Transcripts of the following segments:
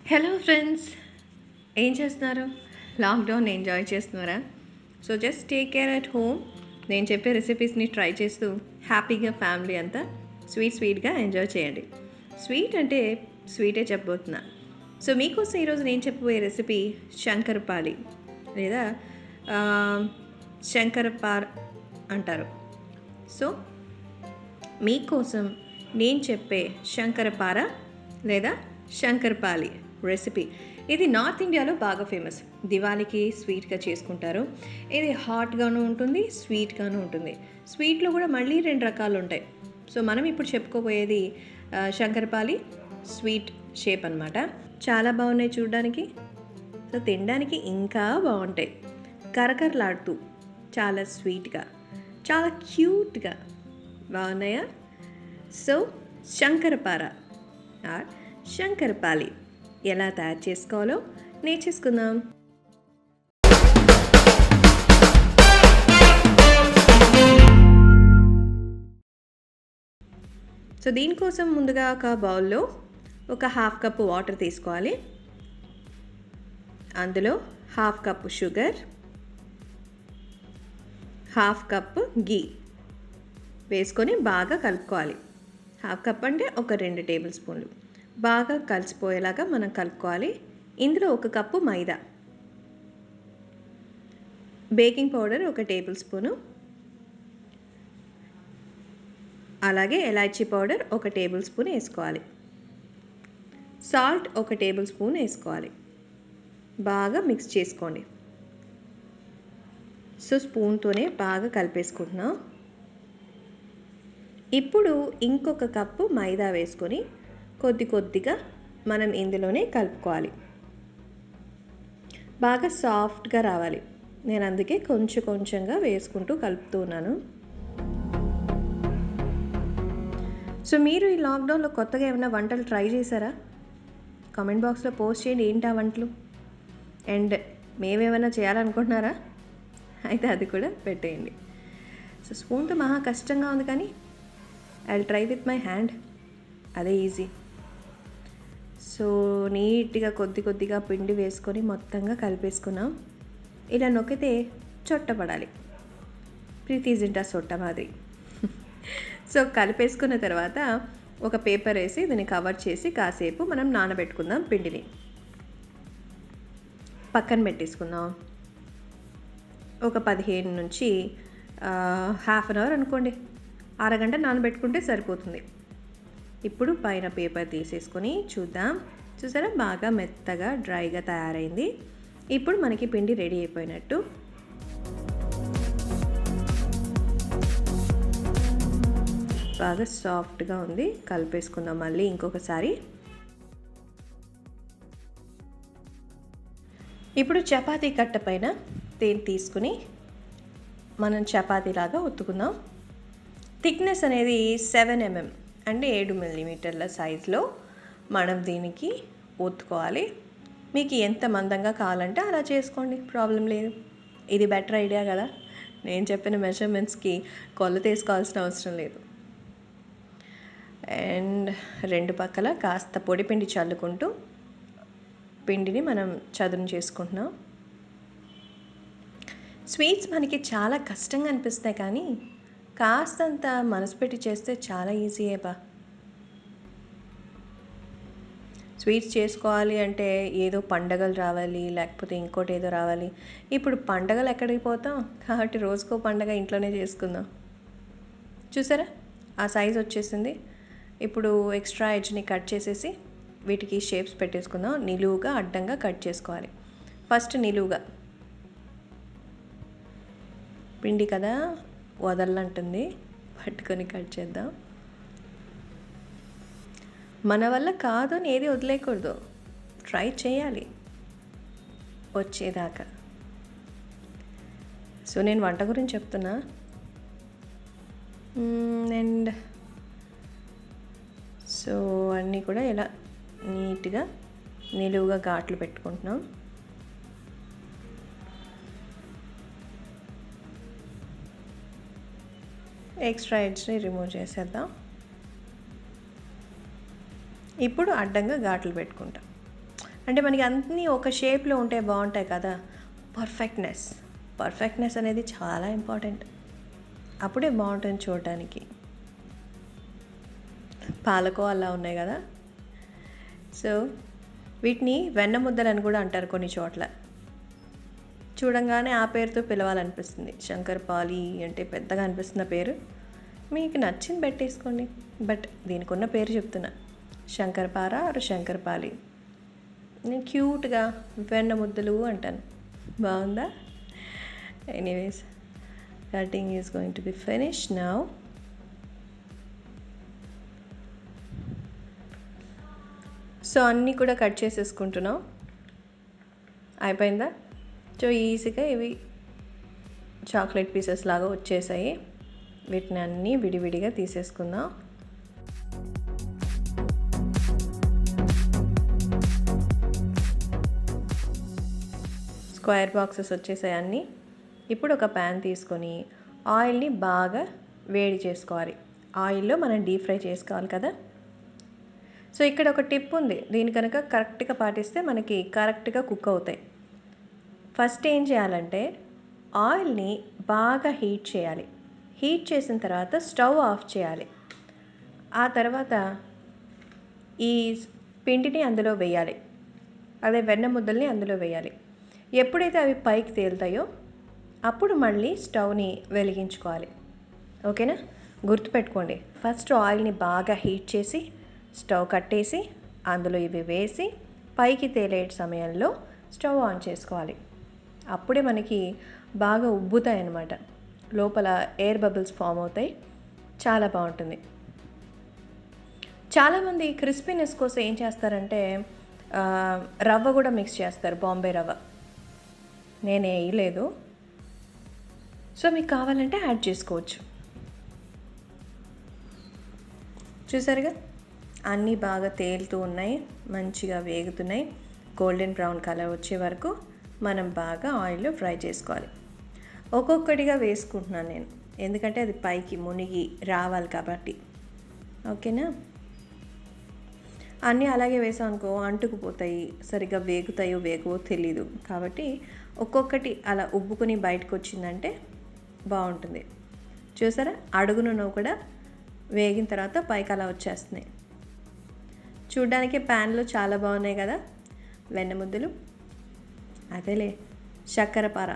Hello friends, ఏం చేస్తున్నారు? Lockdown enjoy చేస్తున్నారా? So just take care at home. నేను చెప్పే రెసిపీస్ని ట్రై చేస్తూ హ్యాపీగా ఫ్యామిలీ అంతా స్వీట్గా ఎంజాయ్ చేయండి. స్వీట్ అంటే స్వీటే చెప్పబోతున్నా. సో మీకోసం ఈరోజు నేను చెప్పబోయే రెసిపీ శంకరపాలి లేదా ఆ, శంకరపార్ అంటారు. సో మీకోసం నేను చెప్పే శంకరపార లేదా శంకరపాలి రెసిపీ. ఇది నార్త్ ఇండియాలో బాగా ఫేమస్. దివాళీకి స్వీట్గా చేసుకుంటారు. ఇది హాట్గాను ఉంటుంది, స్వీట్గాను ఉంటుంది. స్వీట్లో కూడా మళ్ళీ 2 రకాలు ఉంటాయి. సో మనం ఇప్పుడు చెప్పుకోబోయేది శంకరపాలి స్వీట్ షేప్ అనమాట. చాలా బాగున్నాయి చూడడానికి. సో తినడానికి ఇంకా బాగుంటాయి. కరకరలాడుతూ చాలా స్వీట్గా, చాలా క్యూట్గా బాగున్నాయా? సో శంకరపార ఆర్ శంకరపాలి ఎలా తయారు చేసుకోవాలో నేర్చేసుకుందాం. సో దీనికోసం ముందుగా ఒక బౌల్లో ఒక 1/2 కప్పు వాటర్ తీసుకోవాలి. అందులో 1/2 కప్పు షుగర్, 1/2 కప్పు గీ వేసుకొని బాగా కలుపుకోవాలి. 1/2 కప్ అంటే ఒక 2 టేబుల్ స్పూన్లు బాగా కలిసిపోయేలాగా మనం కలుపుకోవాలి. ఇందులో 1 కప్పు మైదా, బేకింగ్ పౌడర్ 1 టేబుల్ స్పూను, అలాగే ఎలాచీ పౌడర్ 1 టేబుల్ స్పూన్ వేసుకోవాలి. సాల్ట్ 1 టేబుల్ స్పూన్ వేసుకోవాలి. బాగా మిక్స్ చేసుకోండి. సో స్పూన్తోనే బాగా కలిపేసుకుంటున్నాం. ఇప్పుడు ఇంకొక కప్పు మైదా వేసుకొని కొద్దిగా మనం ఇందులోనే కలుపుకోవాలి. బాగా సాఫ్ట్గా రావాలి. నేను అందుకే కొంచెంగా వేసుకుంటూ కలుపుతున్నాను. సో మీరు ఈ లాక్డౌన్లో కొత్తగా ఏమైనా వంటలు ట్రై చేశారా? కామెంట్ బాక్స్లో పోస్ట్ చేయండి ఏంటి ఆ వంటలు. అండ్ మేమేమైనా చేయాలనుకుంటున్నారా? అయితే అది కూడా పెట్టేయండి. సో స్పూన్తో మహా కష్టంగా ఉంది, కానీ I will try with my hand. అదే ఈజీ. సో నీట్గా కొద్దిగా పిండి వేసుకొని మొత్తంగా కలిపేసుకున్నాం. ఇలా నొక్కితే చొట్టపడాలి. ప్రీతి జింటా సొట్ట మాదిరి. సో కలిపేసుకున్న తర్వాత ఒక పేపర్ వేసి దీన్ని కవర్ చేసి కాసేపు మనం నానబెట్టుకుందాం. పిండిని పక్కన పెట్టేసుకుందాం. ఒక 15 నుంచి ½ అన్ అవర్ అనుకోండి, అరగంట నానబెట్టుకుంటే సరిపోతుంది. ఇప్పుడు పైన పేపర్ తీసేసుకొని చూద్దాం. చూసారా, బాగా మెత్తగా డ్రైగా తయారైంది. ఇప్పుడు మనకి పిండి రెడీ అయిపోయినట్టు. బాగా సాఫ్ట్గా ఉంది. కలిపేసుకుందాం మళ్ళీ ఇంకొకసారి. ఇప్పుడు చపాతీ కట్ట పైన తేనె తీసుకుని మనం చపాతీలాగా ఒత్తుకుందాం. థిక్నెస్ అనేది 7 mm అంటే 7 మిల్లీమీటర్ల సైజులో మనం దీనికి ఒత్తుకోవాలి. మీకు ఎంత మందంగా కావాలంటే అలా చేసుకోండి, ప్రాబ్లం లేదు. ఇది బెటర్ ఐడియా కదా. నేను చెప్పిన మెజర్మెంట్స్కి కొలత తీసుకోవాల్సిన అవసరం లేదు. అండ్ 2 పక్కల కాస్త పొడిపిండి చల్లుకుంటూ పిండిని మనం చదును చేసుకుంటున్నాం. స్వీట్స్ మనకి చాలా కష్టంగా అనిపిస్తాయి, కానీ కాస్తంత మనసు పెట్టి చేస్తే చాలా ఈజీయే బా. స్వీట్స్ చేసుకోవాలి అంటే ఏదో పండగలు రావాలి, లేకపోతే ఇంకోటి ఏదో రావాలి. ఇప్పుడు పండగలు ఎక్కడికి పోతాం, కాబట్టి రోజుకో పండగ ఇంట్లోనే చేసుకుందాం. చూసారా, ఆ సైజ్ వచ్చేసింది. ఇప్పుడు ఎక్స్ట్రా ఎడ్జ్ని కట్ చేసేసి వీటికి షేప్స్ పెట్టేసుకుందాం. నిలువుగా అడ్డంగా కట్ చేసుకోవాలి. ఫస్ట్ నిలువుగా, పిండి కదా వదలంటుంది, పట్టుకొని కట్ చేద్దాం. మన వల్ల కాదు అని ఏది వదిలేయకూడదు, ట్రై చేయాలి వచ్చేదాకా. సో నేను వంట గురించి చెప్తున్నా. అండ్ సో అన్నీ కూడా ఇలా నీట్గా నిలువుగా ఘాట్లు పెట్టుకుంటున్నాం. ఎక్స్ట్రా ఎడ్జ్ని రిమూవ్ చేసేద్దాం. ఇప్పుడు అడ్డంగా ఘాట్లు పెట్టుకుంటాం. అంటే మనకి అన్నీ ఒక షేప్లో ఉంటే బాగుంటాయి కదా. పర్ఫెక్ట్నెస్ అనేది చాలా ఇంపార్టెంట్. అప్పుడే బాగుంటుంది చూడడానికి. పాలకో అలా ఉన్నాయి కదా. సో వీటిని వెన్న ముద్దలు అని కూడా అంటారు కొన్ని చోట్ల. చూడంగానే ఆ పేరుతో పిలవాలనిపిస్తుంది. శంకర్పాలి అంటే పెద్దగా అనిపిస్తున్న పేరు. మీకు నచ్చింది పెట్టేసుకోండి. బట్ దీనికి ఉన్న పేరు చెప్తున్నా, శంకర్పార ఆర్ శంకర్పాలి. నేను క్యూట్గా వెన్న ముద్దలు అంటాను. బాగుందా? Anyways, cutting is going to be finish now. So అన్నీ కూడా కట్ చేసేసుకుంటున్నాం. అయిపోయిందా? సో ఈజీగా ఇవి చాక్లెట్ పీసెస్ లాగా వచ్చేసాయి. వీటిని అన్నీ విడివిడిగా తీసేసుకుందాం. స్క్వేర్ బాక్సెస్ వచ్చేసాయి అన్నీ. ఇప్పుడు ఒక ప్యాన్ తీసుకొని ఆయిల్ని బాగా వేడి చేసుకోవాలి. ఆయిల్లో మనం డీప్ ఫ్రై చేసుకోవాలి కదా. సో ఇక్కడ ఒక టిప్ ఉంది. దీని కనుక కరెక్ట్గా పాటిస్తే మనకి కరెక్ట్గా కుక్ అవుతాయి. ఫస్ట్ ఏం చేయాలంటే ఆయిల్ని బాగా హీట్ చేయాలి. హీట్ చేసిన తర్వాత స్టవ్ ఆఫ్ చేయాలి. ఆ తర్వాత ఈ పిండిని అందులో వేయాలి. అదే వెన్న ముద్దల్ని అందులో వేయాలి. ఎప్పుడైతే అవి పైకి తేలుతాయో అప్పుడు మళ్ళీ స్టవ్ని వెలిగించుకోవాలి. ఓకేనా? గుర్తుపెట్టుకోండి. ఫస్ట్ ఆయిల్ని బాగా హీట్ చేసి స్టవ్ కట్టేసి అందులో ఇవి వేసి పైకి తేలే సమయంలో స్టవ్ ఆన్ చేసుకోవాలి. అప్పుడే మనకి బాగా ఉబ్బుతాయి అన్నమాట. లోపల ఎయిర్ బబుల్స్ ఫామ్ అవుతాయి. చాలా బాగుంటుంది. చాలామంది క్రిస్పీనెస్ కోసం ఏం చేస్తారంటే రవ్వ కూడా మిక్స్ చేస్తారు, బాంబే రవ్వ. నేను వేయలేదు. సో మీకు కావాలంటే యాడ్ చేసుకోవచ్చు. చూసారుగా అన్నీ బాగా తేలుతూ ఉన్నాయి, మంచిగా వేగుతున్నాయి. గోల్డెన్ బ్రౌన్ కలర్ వచ్చే వరకు మనం బాగా ఆయిల్లో ఫ్రై చేసుకోవాలి. ఒక్కొక్కటిగా వేసుకుంటున్నాను నేను, ఎందుకంటే అది పైకి మునిగి రావాలి కాబట్టి. ఓకేనా? అన్నీ అలాగే వేసాం అనుకో అంటుకుపోతాయి, సరిగ్గా వేగుతాయో వేగవో తెలీదు. కాబట్టి ఒక్కొక్కటి అలా ఉబ్బుకొని బయటకు వచ్చిందంటే బాగుంటుంది. చూసారా, అడుగును కూడా వేగిన తర్వాత పైకి అలా వచ్చేస్తున్నాయి. చూడ్డానికి ప్యాన్లో చాలా బాగున్నాయి కదా వెన్న ముద్దలు. అదేలే చక్కెరపార.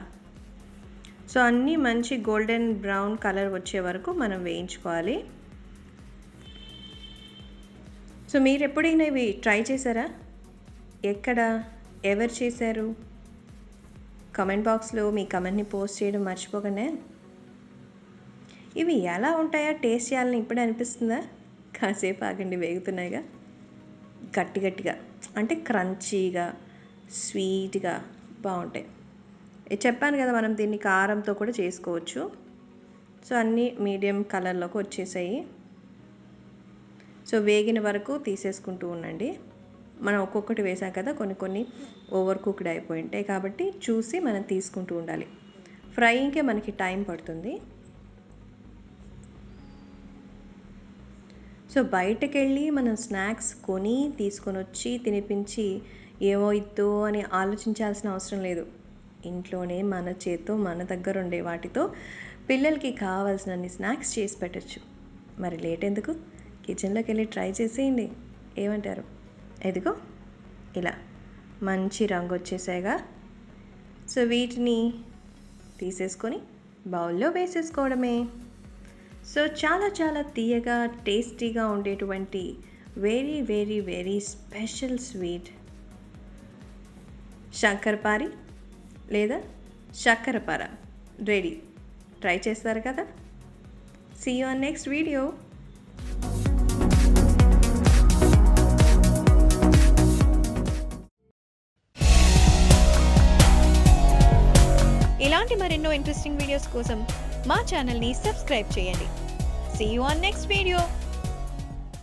సో అన్నీ మంచి గోల్డెన్ బ్రౌన్ కలర్ వచ్చే వరకు మనం వేయించుకోవాలి. సో మీరు ఎప్పుడైనా ఇవి ట్రై చేశారా? ఎక్కడ, ఎవరు చేశారు? కమెంట్ బాక్స్లో మీ కమెంట్ని పోస్ట్ చేయడం మర్చిపోకండి. ఇవి ఎలా ఉంటాయా టేస్ట్ చేయాలని ఇప్పుడే అనిపిస్తుందా? కాసేపు ఆగండి, వేగుతున్నాయిగా. గట్టిగా అంటే క్రంచీగా, స్వీట్గా బాగుంటాయి. చెప్పాను కదా, మనం దీన్ని కారంతో కూడా చేసుకోవచ్చు. సో అన్నీ మీడియం కలర్లోకి వచ్చేసాయి. సో వేగిన వరకు తీసేసుకుంటూ ఉండండి. మనం ఒక్కొక్కటి వేసాం కదా, కొన్ని ఓవర్ కుక్డ్ అయిపోయి ఉంటాయి కాబట్టి చూసి మనం తీసుకుంటూ ఉండాలి. ఫ్రైయింగ్కే మనకి టైం పడుతుంది. సో బయటకు వెళ్ళి మనం స్నాక్స్ కొని తీసుకొని వచ్చి తినిపించి ఏమో ఇద్దో అని ఆలోచించాల్సిన అవసరం లేదు. ఇంట్లోనే మన చేత్తో మన దగ్గర ఉండే వాటితో పిల్లలకి కావాల్సినన్ని స్నాక్స్ చేసి పెట్టచ్చు. మరి లేట్ ఎందుకు? కిచెన్లోకి వెళ్ళి ట్రై చేసేయండి. ఏమంటారు? ఎదిగో ఇలా మంచి రంగు వచ్చేసాయిగా. సో వీటిని తీసేసుకొని బౌల్లో వేసేసుకోవడమే. సో చాలా తీయగా టేస్టీగా ఉండేటువంటి వెరీ స్పెషల్ స్వీట్ శంకర్పారి లేదా చక్కెరపార రెడీ. ట్రై చేస్తారు కదా. See you on next video. ఇలాంటి మరెన్నో ఇంట్రెస్టింగ్ వీడియోస్ కోసం మా ఛానల్ని సబ్స్క్రైబ్ చేయండి. See you on next video.